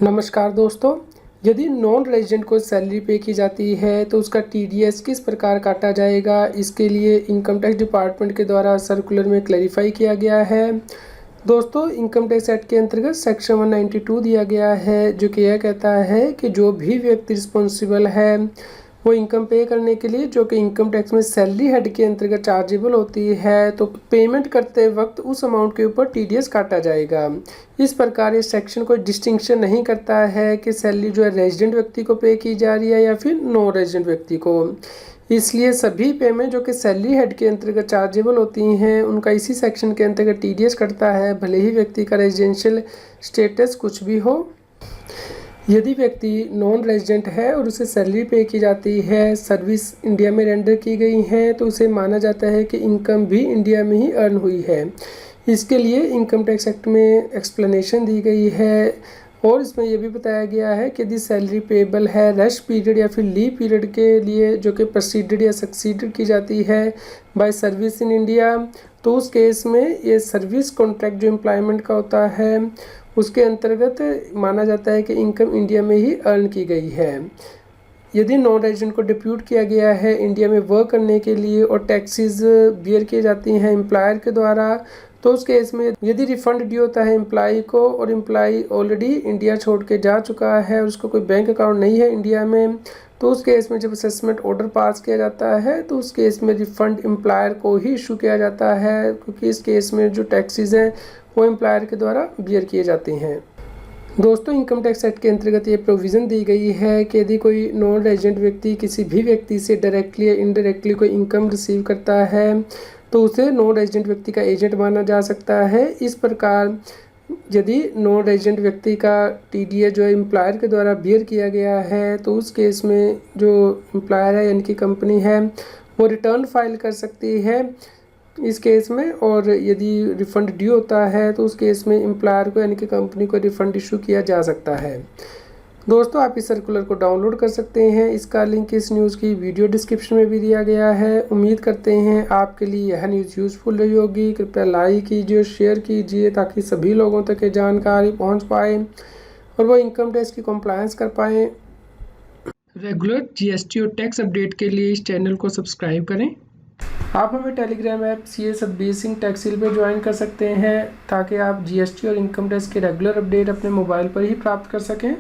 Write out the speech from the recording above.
नमस्कार दोस्तों, यदि नॉन रेजिडेंट को सैलरी पे की जाती है तो उसका टीडीएस किस प्रकार काटा जाएगा, इसके लिए इनकम टैक्स डिपार्टमेंट के द्वारा सर्कुलर में क्लैरिफाई किया गया है। दोस्तों, इनकम टैक्स एक्ट के अंतर्गत सेक्शन 192 दिया गया है, जो कि यह कहता है कि जो भी व्यक्ति रिस्पॉन्सिबल है वो इनकम पे करने के लिए, जो कि इनकम टैक्स में सैलरी हेड के अंतर्गत चार्जेबल होती है, तो पेमेंट करते वक्त उस अमाउंट के ऊपर टीडीएस काटा जाएगा। इस प्रकार इस सेक्शन को डिस्टिंक्शन नहीं करता है कि सैलरी जो है रेजिडेंट व्यक्ति को पे की जा रही है या फिर नॉन रेजिडेंट व्यक्ति को। इसलिए सभी पेमेंट जो कि सैलरी हेड के अंतर्गत चार्जेबल होती हैं, उनका इसी सेक्शन के अंतर्गत टीडीएस कटता है, भले ही व्यक्ति का रेजिडेंशियल स्टेटस कुछ भी हो। यदि व्यक्ति नॉन रेजिडेंट है और उसे सैलरी पे की जाती है, सर्विस इंडिया में रेंडर की गई है, तो उसे माना जाता है कि इनकम भी इंडिया में ही अर्न हुई है। इसके लिए इनकम टैक्स एक्ट में एक्सप्लेनेशन दी गई है और इसमें यह भी बताया गया है कि यदि सैलरी पेबल है रेस्ट पीरियड या फिर लीव पीरियड के लिए, जो कि प्रोसीडेड या सक्सीडेड की जाती है बाय सर्विस इन इंडिया, तो उस केस में ये सर्विस कॉन्ट्रैक्ट जो एम्प्लॉयमेंट का होता है उसके अंतर्गत माना जाता है कि इनकम इंडिया में ही अर्न की गई है। यदि नॉन रेजिडेंट को डिप्यूट किया गया है इंडिया में वर्क करने के लिए और टैक्सेस बियर की जाती हैं एम्प्लॉयर के द्वारा, तो उस केस में यदि रिफंड ड्यू होता है एम्प्लॉय को और एम्प्लॉय ऑलरेडी इंडिया छोड़ के जा चुका है और उसको कोई बैंक अकाउंट नहीं है इंडिया में, तो उस केस में जब असेसमेंट ऑर्डर पास किया जाता है तो उस केस में रिफंड एम्प्लॉयर को ही इशू किया जाता है, क्योंकि इस केस में जो टैक्सेस हैं वो एम्प्लॉयर के द्वारा बियर किए जाते हैं। दोस्तों, इनकम टैक्स एक्ट के अंतर्गत ये प्रोविज़न दी गई है कि यदि कोई नॉन रेजिडेंट व्यक्ति किसी भी व्यक्ति से डायरेक्टली या इनडायरेक्टली कोई इनकम रिसीव करता है तो उसे नॉन रेजिडेंट व्यक्ति का एजेंट माना जा सकता है। इस प्रकार यदि नॉन रेजिडेंट व्यक्ति का टीडीएस जो है एम्प्लॉयर के द्वारा बियर किया गया है, तो उस केस में जो एम्प्लॉयर है यानी कि कंपनी है वो रिटर्न फाइल कर सकती है इस केस में, और यदि रिफ़ंड ड्यू होता है तो उस केस में एम्प्लॉयर को यानी कि कंपनी को रिफ़ंड इशू किया जा सकता है। दोस्तों, आप इस सर्कुलर को डाउनलोड कर सकते हैं, इसका लिंक इस न्यूज़ की वीडियो डिस्क्रिप्शन में भी दिया गया है। उम्मीद करते हैं आपके लिए यह न्यूज़ यूज़फुल रही होगी। कृपया लाइक कीजिए, शेयर कीजिए ताकि सभी लोगों तक ये जानकारी पहुँच पाए और वो इनकम टैक्स की कंप्लायंस कर पाएँ। रेगुलर जीएसटी और टैक्स अपडेट के लिए इस चैनल को सब्सक्राइब करें। आप हमें Telegram app CA Satbir Singh tax hill पर ज्वाइन कर सकते हैं ताकि आप जीएसटी और इनकम टैक्स के रेगुलर अपडेट अपने मोबाइल पर ही प्राप्त कर सकें।